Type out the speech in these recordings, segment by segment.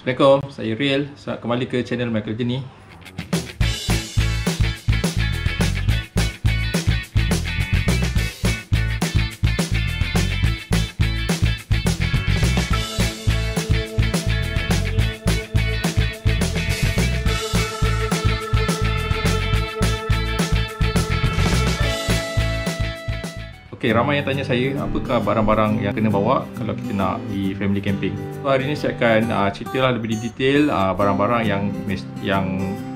Assalamualaikum, saya Riel. Selamat kembali ke channel Michael Jenny. Okay, ramai yang tanya saya apakah barang-barang yang kena bawa kalau kita nak pergi family camping. So, hari ini saya akan ceritalah lebih detail barang-barang yang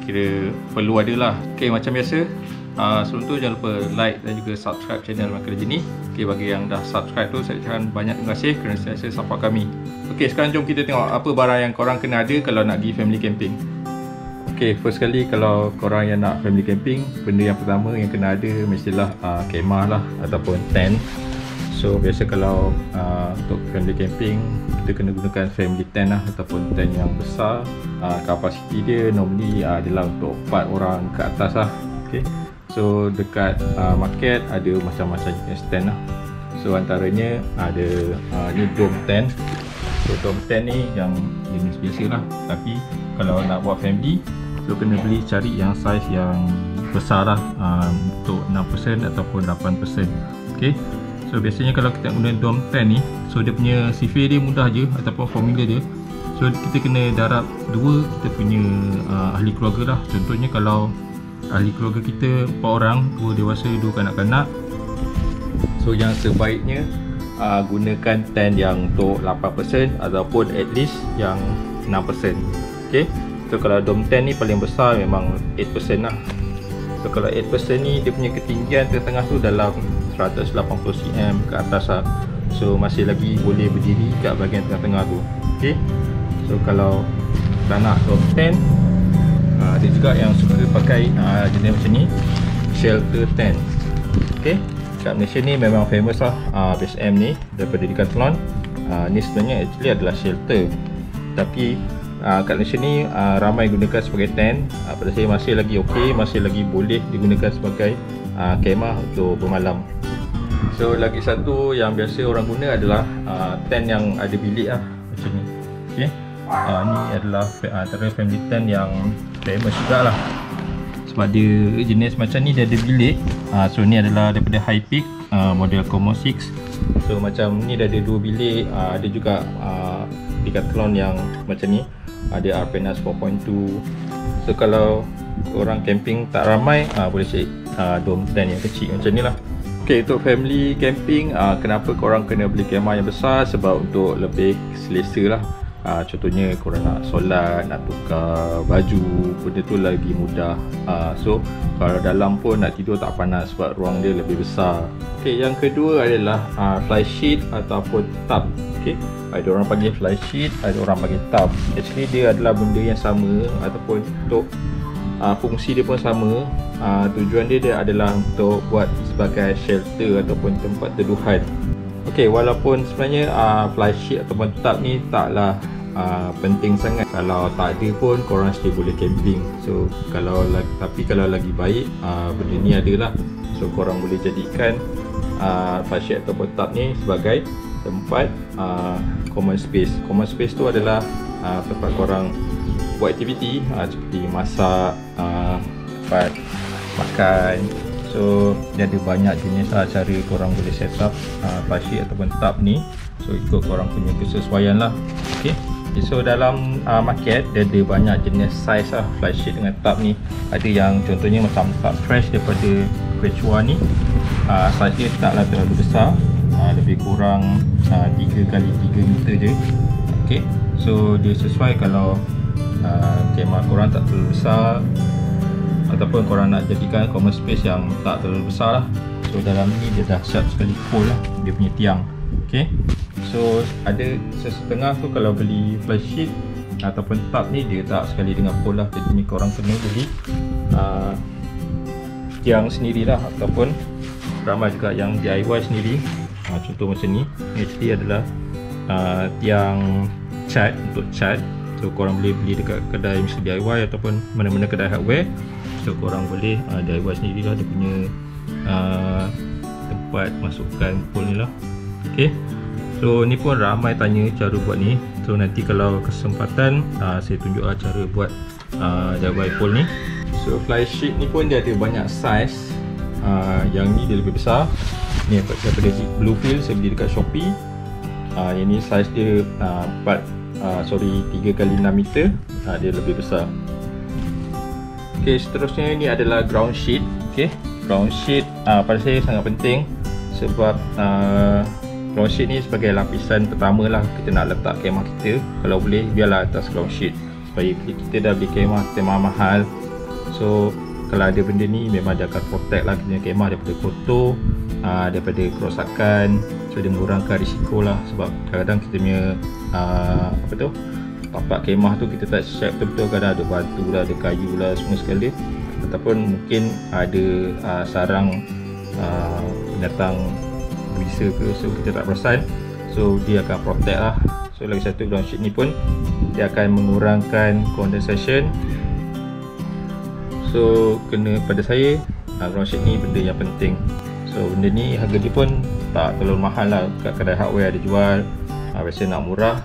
kira perlu ada lah. Okay, macam biasa, sebelum tu jangan lupa like dan juga subscribe channel Michael Jenny. Okay, bagi yang dah subscribe tu saya ucapkan banyak terima kasih kerana saya support kami. Okay, sekarang jom kita tengok apa barang yang korang kena ada kalau nak pergi family camping. Okay, first kali kalau korang yang nak family camping, benda yang pertama yang kena ada mestilah kemah lah ataupun tent. So biasa kalau untuk family camping, kita kena gunakan family tent lah ataupun tent yang besar. Kapasiti dia normally adalah untuk 4 orang ke atas lah. Okay, so dekat market ada macam-macam jenis tent lah. So antaranya ada ni dome tent. So dome tent ni yang jenis biasa lah, tapi kalau nak buat family, so kena beli cari yang saiz yang besar lah, untuk 6% ataupun 8%. Okay, so biasanya kalau kita guna dome tent ni, so dia punya sifir dia mudah je ataupun formula dia. So kita kena darab 2 kita punya ahli keluarga lah. Contohnya kalau ahli keluarga kita 4 orang, 2 dewasa 2 kanak-kanak, so yang sebaiknya gunakan tent yang untuk 8% ataupun at least yang 6%. Okay, so kalau dome tent ni paling besar memang 8% lah. So kalau 8% ni dia punya ketinggian tengah tu dalam 180 cm ke atas lah. So masih lagi boleh berdiri kat bahagian tengah-tengah tu. Okay, so kalau tak nak dome tent, ada juga yang suka pakai jenis macam ni, shelter tent. Okay, kat Malaysia ni memang famous lah Base M ni daripada Decathlon. Ni sebenarnya actually adalah shelter, tapi kat Malaysia ni ramai gunakan sebagai tent. Pada saya masih lagi okey, masih lagi boleh digunakan sebagai kemah untuk bermalam. So lagi satu yang biasa orang guna adalah tent yang ada bilik lah, macam ni. Okay, ni adalah antara family tent yang famous juga lah, sebab dia jenis macam ni, dia ada bilik. So ni adalah daripada Hi-Peak, model Como 6. So macam ni dah ada 2 bilik. Ada juga Decathlon yang macam ni, ada Arpenas 4.2. So kalau orang camping tak ramai, boleh cari dome tent yang kecil macam ni lah. Okay, untuk family camping, kenapa korang kena beli kemah yang besar? Sebab untuk lebih selesa lah. Contohnya korang nak solat, nak tukar baju, benda tu lagi mudah. So kalau dalam pun nak tidur tak panas sebab ruang dia lebih besar. Okay, yang kedua adalah fly sheet ataupun tub. Okay, ada orang panggil fly sheet, ada orang panggil tub. Actually dia adalah benda yang sama ataupun untuk fungsi dia pun sama. Tujuan dia adalah untuk buat sebagai shelter ataupun tempat teduhan. Okay, walaupun sebenarnya fly sheet ataupun tub ni taklah penting sangat, kalau tak ada pun korang still boleh camping. So kalau lagi baik benda ni adalah, so korang boleh jadikan fly sheet ataupun tub ni sebagai tempat common space. Common space tu adalah tempat korang buat aktiviti seperti masak, tempat makan. So dia ada banyak jenis cara korang boleh set up fly sheet ataupun tub ni. So ikut korang punya kesesuaian lah. Okay, so dalam market dia ada banyak jenis size lah fly sheet dengan tub ni. Ada yang contohnya macam tub fresh daripada Quechua ni, size dia taklah terlalu besar, lebih kurang 3x3 meter je. Okay, so dia sesuai kalau kemah korang tak terlalu besar ataupun korang nak jadikan common space yang tak terlalu besar lah. So dalam ni dia dah siap sekali pole lah, dia punya tiang. Okay, so ada setengah tu kalau beli fly sheet ataupun tub ni dia tak sekali dengan pole lah. Jadi ni korang kena beli tiang sendiri lah, ataupun ramai juga yang DIY sendiri. Contoh macam ni, actually adalah tiang cat, untuk cat. So korang boleh beli dekat kedai mesti DIY ataupun mana-mana kedai hardware. So korang boleh DIY sendiri lah dia punya tempat masukkan pole ni lah. Okay, so ni pun ramai tanya cara buat ni. So nanti kalau kesempatan saya tunjuklah cara buat DIY pole ni. So fly sheet ni pun dia ada banyak saiz. Yang ni dia lebih besar. Ni daripada Bluefield, saya beli dekat Shopee. Yang ni saiz dia 3x6 meter. Dia lebih besar. Okay, seterusnya ni adalah ground sheet. Okay, ground sheet pada saya sangat penting sebab ground sheet ni sebagai lapisan pertama lah kita nak letak kemah kita. Kalau boleh biarlah atas ground sheet, supaya kita dah beli kemah kita mahal. So kalau ada benda ni memang dia akan protect lah kita kemah daripada kotor, daripada kerosakan. So dia mengurangkan risiko lah, sebab kadang-kadang kita punya tapak kemah tu kita tak siap betul-betul. Kadang ada batu lah, ada kayu lah semua sekali, ataupun mungkin ada sarang binatang bisa ke, so kita tak perasan. So dia akan protect lah. So lagi satu, ground sheet ni pun dia akan mengurangkan condensation. So kena pada saya ground sheet ni benda yang penting. So benda ni harga dia pun tak terlalu mahal lah. Kat kedai hardware ada jual. Biasa nak murah,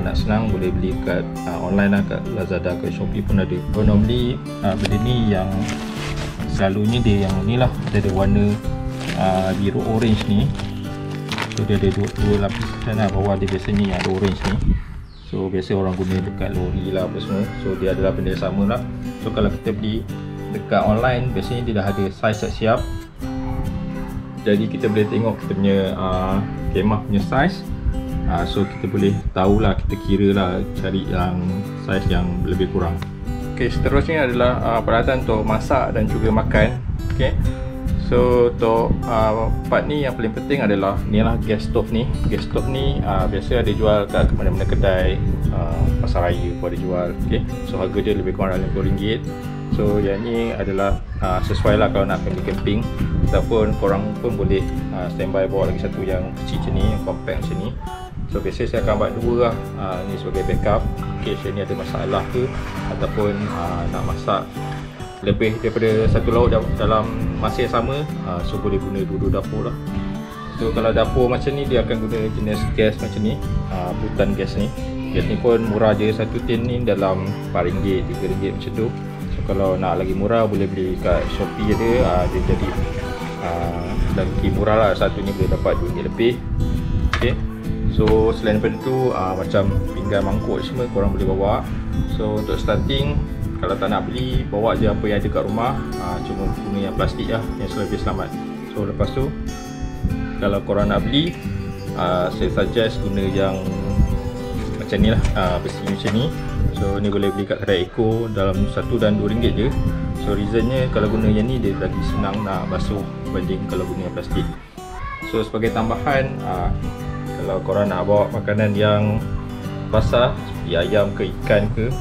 nak senang boleh beli kat online lah, kat Lazada, kat Shopee pun ada. So normally benda ni yang selalunya dia yang ni lah, ada warna biru orange ni. So dia ada dua lapisan lah. Bawah dia biasanya yang ada orange ni. So biasa orang guna dekat lori lah apa semua. So dia adalah benda yang sama lah. So kalau kita beli dekat online, biasanya dia dah ada saiz siap. Jadi kita boleh tengok kita punya kemah punya saiz. So kita boleh tahulah, kita kira lah, cari yang saiz yang lebih kurang. Okay, seterusnya adalah peralatan untuk masak dan juga makan. Okay, so untuk part ni yang paling penting adalah ni lah gas stove ni. Gas stove ni biasa ada jual kat mana-mana kedai, pasar raya pun ada jual. Okay, so harga dia lebih kurang RM50. So yang ni adalah sesuai lah kalau nak pergi camping, ataupun korang pun boleh standby bawa lagi satu yang kecil macam ni, yang compact macam ni. So biasa saya akan buat dua lah, ni sebagai backup in case ni ada masalah ke, ataupun nak masak lebih daripada satu lauk dalam masa yang sama. So boleh guna dua-dua dapur lah. So kalau dapur macam ni dia akan guna jenis gas macam ni, butan gas ni. Gas ni pun murah je, satu tin ni dalam RM4, RM3 macam tu. So kalau nak lagi murah boleh beli kat Shopee ada, dia jadi lagi murah lah, satunya boleh dapat RM2 lebih. Okay, so selain daripada tu macam pinggan, mangkuk semua korang boleh bawa. So untuk starting, kalau tak nak beli, bawa je apa yang ada kat rumah. Cuma guna yang plastik lah, yang lebih selamat. So lepas tu kalau korang nak beli, saya suggest guna yang macam ni lah, besi macam ni. So ni boleh beli kat kedai Eco dalam RM1 dan RM2 je. So reasonnya kalau guna yang ni dia lagi senang nak basuh berbanding kalau guna yang plastik. So sebagai tambahan, kalau korang nak bawa makanan yang basah seperti ayam ke ikan ke,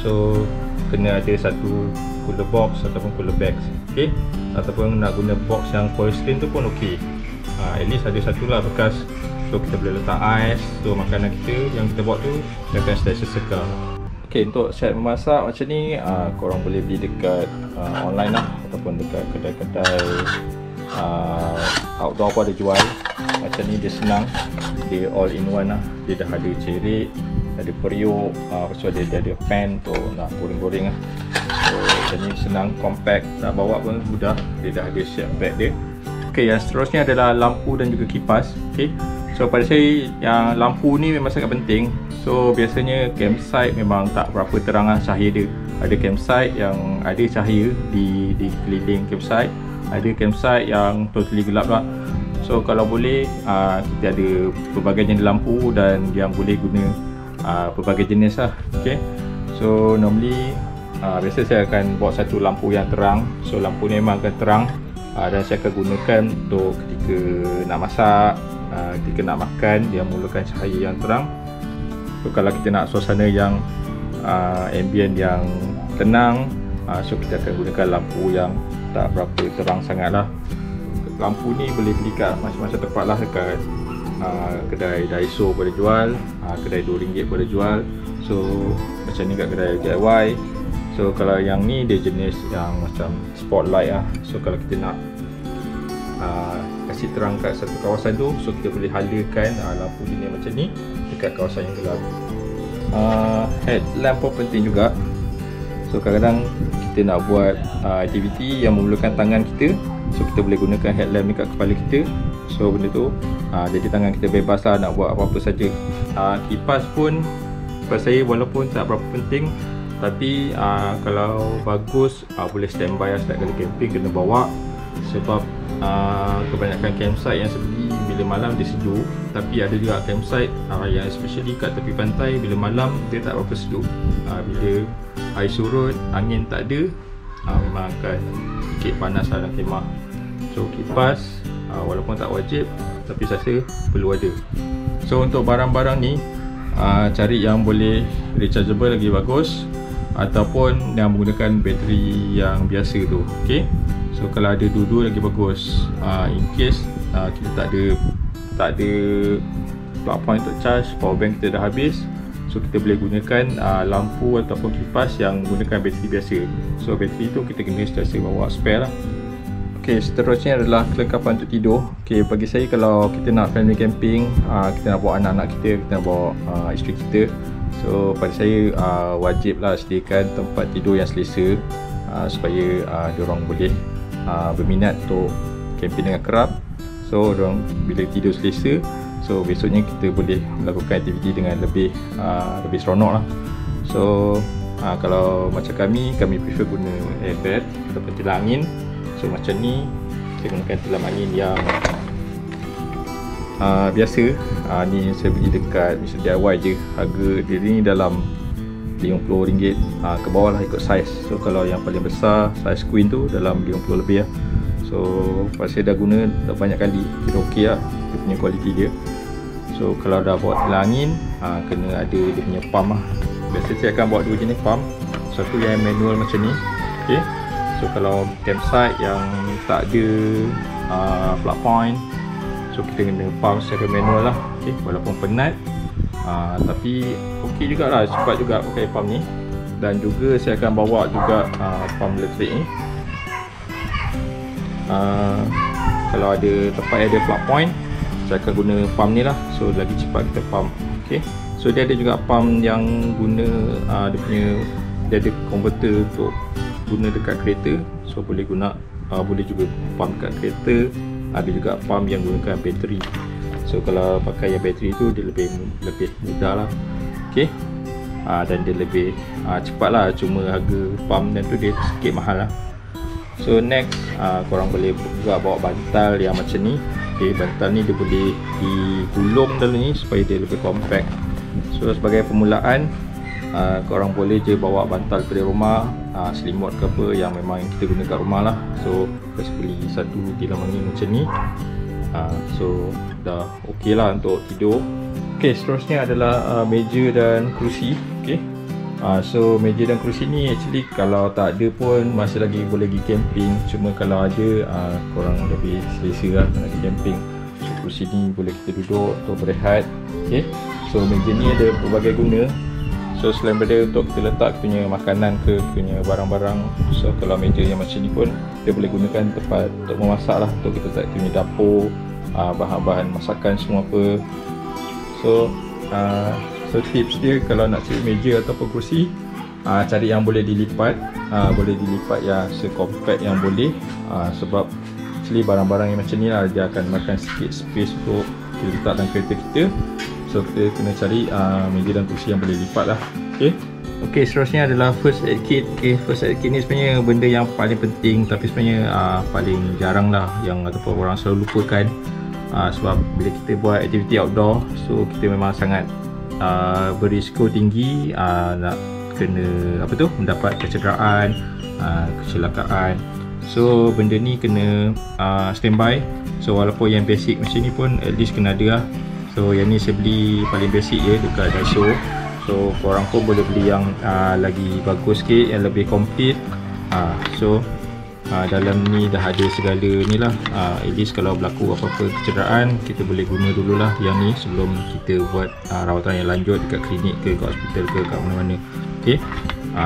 so kena ada satu cooler box ataupun cooler bags. Okay, ataupun nak guna box yang polystyrene tu pun ok. At least ada satu lah bekas. So kita boleh letak ais. So makanan kita yang kita buat tu dia akan sentiasa segar. Okay, untuk set memasak macam ni, korang boleh beli dekat online lah, ataupun dekat kedai-kedai outdoor pun ada jual. Macam ni dia senang, dia all in one lah. Dia dah ada cerik, ada periuk, lepas tu dia ada pan untuk nak goreng-goreng lah. So macam ni senang, compact, nak bawa pun mudah. Dia dah ada siap bag dia. Okay, yang seterusnya adalah lampu dan juga kipas. Okay, so pada saya yang lampu ni memang sangat penting. So biasanya campsite memang tak berapa terang lah cahaya dia. Ada campsite yang ada cahaya di keliling campsite, ada campsite yang totally gelap lah. So kalau boleh kita ada pelbagai jenis lampu dan yang boleh guna pelbagai jenis lah. Okay, so normally biasa saya akan bawa satu lampu yang terang. So lampu ni memang akan terang, dan saya akan gunakan untuk ketika nak masak, ketika nak makan, dia mulakan cahaya yang terang. So kalau kita nak suasana yang ambient yang tenang, so kita akan gunakan lampu yang tak berapa terang sangat lah. Lampu ni boleh beli kat macam-macam tempat lah, dekat kedai Daiso boleh jual, kedai RM2 boleh jual. So macam ni kat kedai DIY. So kalau yang ni dia jenis yang macam spotlight lah. So kalau kita nak kasih terang kat satu kawasan tu, so kita boleh halakan lampu jenis macam ni dekat kawasan yang gelap. headlamp pun penting juga. So kadang-kadang kita nak buat aktiviti yang memerlukan tangan kita, so kita boleh gunakan headlamp dekat kepala kita. So benda tu jadi tangan kita bebas lah nak buat apa-apa saja. Kipas pun kipas saya walaupun tak berapa penting, tapi kalau bagus boleh standby lah setiap kali camping kena bawa. Sebab kebanyakan campsite yang seperti bila malam dia sejuk, tapi ada juga campsite yang especially kat tepi pantai bila malam dia tak berapa sejuk. Bila air surut, angin tak ada, memang akan sikit panas dalam kemah. So kipas walaupun tak wajib, tapi saya rasa perlu ada. So untuk barang-barang ni cari yang boleh rechargeable lagi bagus, ataupun yang menggunakan bateri yang biasa tu. Okay, so kalau ada dua-dua lagi bagus. In case kita tak ada plug point untuk charge, power bank kita dah habis, so kita boleh gunakan lampu ataupun kipas yang menggunakan bateri biasa. So bateri tu kita kena sentiasa bawa spare lah. Okay, seterusnya adalah kelengkapan untuk tidur. Okay, bagi saya kalau kita nak family camping, kita nak bawa anak-anak kita nak bawa isteri kita, so pada saya wajib lah sediakan tempat tidur yang selesa, supaya diorang boleh berminat untuk camping dengan kerap. So diorang bila tidur selesa, so besoknya kita boleh melakukan aktiviti dengan lebih seronok lah. So kalau macam kami prefer guna airbag ataupun tilam angin. So macam ni kita gunakan tilam angin yang biasa. Ni saya beli dekat Mr. DIY je. Harga dia ni dalam RM50 ke bawah lah ikut saiz. So kalau yang paling besar saiz queen tu dalam RM50 lebih lah. So pasal saya dah guna dah banyak kali, kira okey lah dia punya kualiti dia. So kalau dah bawa tilam angin, kena ada dia punya pump lah. Biasa saya akan bawa dua jenis pump, satu yang manual macam ni. Okay, so kalau campsite yang tak ada plug point, so kita kena pump secara manual lah. Okay, walaupun penat, tapi okey jugalah, cepat juga pakai pump ni. Dan juga saya akan bawa juga pump elektrik ni. Kalau ada tempat yang ada plug point, saya akan guna pump ni lah. So lagi cepat kita pump. Okay, so dia ada juga pump yang guna dia ada converter untuk guna dekat kereta. So boleh juga pump dekat kereta. Ada juga pump yang gunakan bateri. So kalau pakai yang bateri tu dia lebih mudah lah. Okay, dan dia lebih cepat lah. Cuma harga pump dan tu dia sikit mahal lah. So next, korang boleh juga bawa bantal yang macam ni. Okay, bantal ni dia boleh digulung dalam ni supaya dia lebih compact. So sebagai permulaan, korang boleh je bawa bantal dari rumah, selimut ke apa yang memang kita guna kat rumah lah. So just beli satu tilam angin macam ni. So dah ok lah untuk tidur. Ok, seterusnya adalah meja dan kerusi. Ok, so meja dan kerusi ni actually kalau tak ada pun masih lagi boleh pergi camping. Cuma kalau ada, korang lebih selesa lah nak pergi camping. So kerusi ni boleh kita duduk untuk berehat. Ok, so meja ni ada berbagai guna. So selain daripada untuk kita letak kita punya makanan ke, kita punya barang-barang. So kalau meja yang macam ni pun kita boleh gunakan tempat untuk memasak lah. Untuk kita letak kita punya dapur, bahan-bahan masakan semua apa. So tips dia kalau nak cari meja ataupun kerusi, cari yang boleh dilipat. Boleh dilipat yang se-compact yang boleh. Sebab actually barang-barang yang macam ni lah, dia akan makan sikit space untuk kita letak dalam kereta kita. So kita kena cari meja dan kerusi yang boleh lipat lah. Okay, seterusnya adalah first aid kit. Okay, first aid kit ni sebenarnya benda yang paling penting, tapi sebenarnya paling jarang lah yang ataupun orang selalu lupakan. Sebab bila kita buat aktiviti outdoor, so kita memang sangat berisiko tinggi nak kena mendapat kecederaan, kecelakaan. So benda ni kena standby. So walaupun yang basic macam ni pun at least kena ada lah. So yang ni saya beli paling basic je dekat Daiso. So korang pun boleh beli yang lagi bagus sikit, yang lebih complete. So dalam ni dah ada segala ni lah. At least kalau berlaku apa-apa kecederaan, kita boleh guna dululah yang ni sebelum kita buat rawatan yang lanjut dekat klinik ke, kat hospital ke, kat mana-mana. Okay,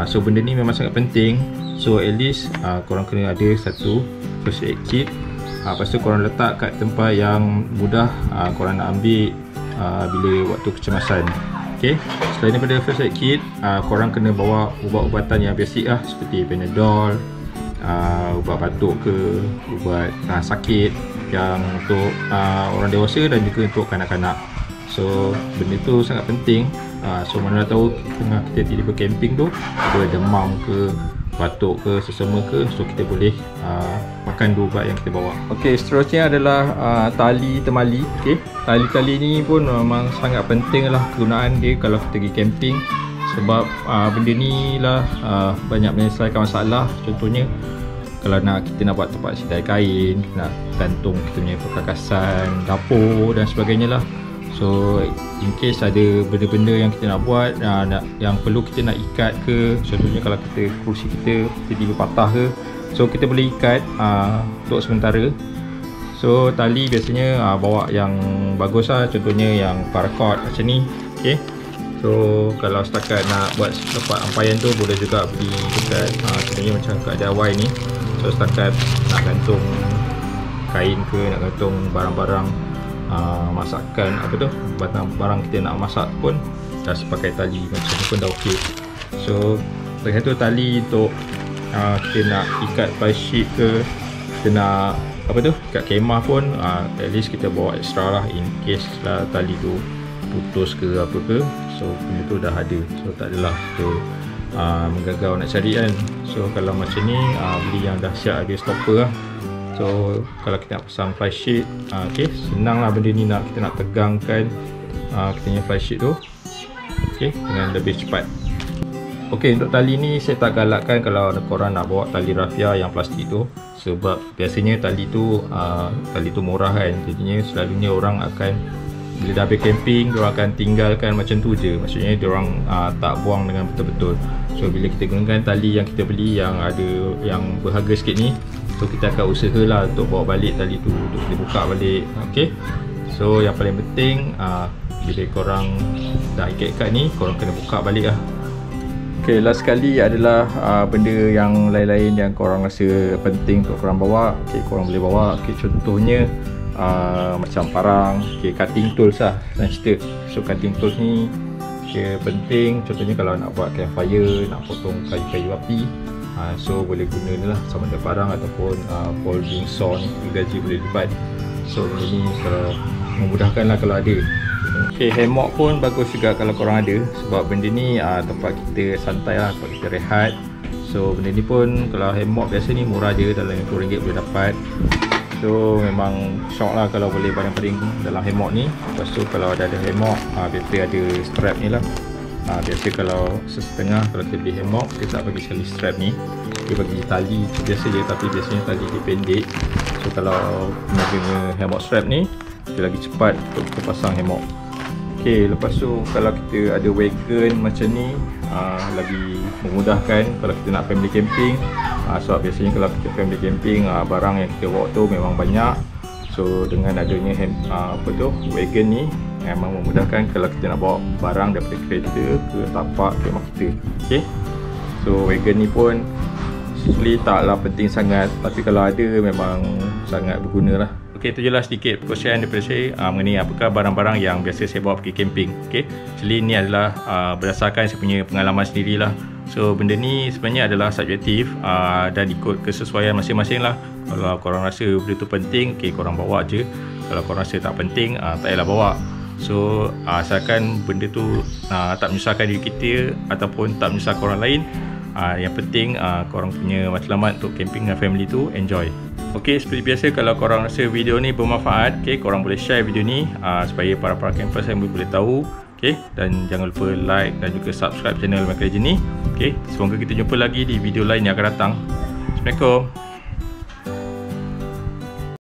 so benda ni memang sangat penting. So at least korang kena ada satu first aid kit. Lepas tu korang letak kat tempat yang mudah korang nak ambil bila waktu kecemasan. Okay, selain daripada first aid kit, korang kena bawa ubat-ubatan yang basic lah, seperti Panadol, ubat batuk ke, ubat sakit yang untuk orang dewasa dan juga untuk kanak-kanak. So benda tu sangat penting. So mana tahu tengah kita tiba camping tu ada demam ke, batuk ke, sesama ke, so kita boleh makan dua ubat yang kita bawa. Okey, seterusnya adalah tali temali. Okey, tali-tali ni pun memang sangat penting lah kegunaan dia kalau kita pergi camping, sebab benda ni lah banyak menyelesaikan masalah. Contohnya kalau kita nak buat tempat sidai kain, nak gantung kita punya perkakasan, dapur dan sebagainya lah. So in case ada benda-benda yang kita nak buat, yang perlu kita nak ikat ke, contohnya kalau kursi kita tiba-tiba patah ke, so kita boleh ikat untuk sementara. So tali biasanya bawa yang bagus lah, contohnya yang paracord macam ni. Okay, so kalau setakat nak buat tempat ampaian tu, boleh juga beli dekat contohnya macam kat DIY ni. So setakat nak gantung kain ke, nak gantung barang-barang masakan, barang kita nak masak pun dah pakai tali macam ni pun dah okey. So dengan tu tali untuk kita nak ikat fly sheet ke, kita nak ikat kemah pun, at least kita bawa extra lah in case lah tali tu putus ke apa ke. So benda tu dah ada, so tak adalah kita menggagau nak cari kan. So kalau macam ni beli yang dahsyat, ada stopper lah. So kalau kita nak pasang fly sheet, okay, senang lah benda ni, kita nak tegangkan kita punya fly sheet tu, okay, dengan lebih cepat. Okay, untuk tali ni saya tak galakkan kalau korang nak bawa tali rafia yang plastik tu, sebab biasanya tali tu murah kan. Jadinya selalunya orang akan, bila dah habis camping, diorang akan tinggalkan macam tu je. Maksudnya diorang tak buang dengan betul-betul. So bila kita gunakan tali yang kita beli yang ada yang berharga sikit ni, so kita akan usahalah untuk bawa balik tali tu, untuk kita buka balik. Okay, so yang paling penting bila korang dah ikat-ikat ni, korang kena buka balik lah. Okay, last sekali adalah benda yang lain-lain yang korang rasa penting untuk korang bawa. Okay, korang boleh bawa, okay, contohnya macam parang, okay, cutting tools lah, senang cerita. So cutting tools ni okay, penting. Contohnya kalau nak buat campfire, nak potong kayu-kayu api, so boleh guna ni lah, sama ada parang ataupun folding saw ni, gergaji boleh lipat. So ini kalau memudahkan lah kalau ada. Okay, hammock pun bagus juga kalau korang ada, sebab benda ni tempat kita santai lah, tempat kita rehat. So benda ni pun kalau hammock biasa ni murah je, dalam RM50 boleh dapat. So memang syok lah kalau boleh baring-baring dalam hammock ni. Lepas tu kalau ada hammock, biasa ada strap ni lah. Biasa kalau setengah, kalau kita beli hammock, kita tak bagi sekali strap ni, dia bagi tali biasa je, tapi biasanya tali dia pendek. So kalau guna hammock strap ni, dia lagi cepat untuk kita pasang hammock. Okay, lepas tu kalau kita ada wagon macam ni, lagi memudahkan kalau kita nak family camping. Sebab biasanya kalau kita family camping, barang yang kita bawa tu memang banyak. So dengan adanya wagon ni, memang memudahkan kalau kita nak bawa barang daripada kereta ke tapak ke rumah kita. Okay, so wagon ni pun actually taklah penting sangat, tapi kalau ada memang sangat berguna lah. Okay, itu je lah sedikit perkongsian daripada saya mengenai apakah barang-barang yang biasa saya bawa pergi camping. Okay, actually ni adalah berdasarkan saya punya pengalaman sendirilah. So benda ni sebenarnya adalah subjektif dan ikut kesesuaian masing-masing lah. Kalau korang rasa benda tu penting, okay, korang bawa je. Kalau korang rasa tak penting, tak payahlah bawa. So asalkan benda tu tak menyusahkan diri kita ataupun tak menyusahkan orang lain, yang penting korang punya matlamat untuk camping dengan family tu enjoy. Okay, seperti biasa kalau korang rasa video ni bermanfaat, okay, korang boleh share video ni supaya para campers yang boleh tahu. Okay, dan jangan lupa like dan juga subscribe channel Michael Legend ni. Okay, semoga kita jumpa lagi di video lain yang akan datang. Assalamualaikum.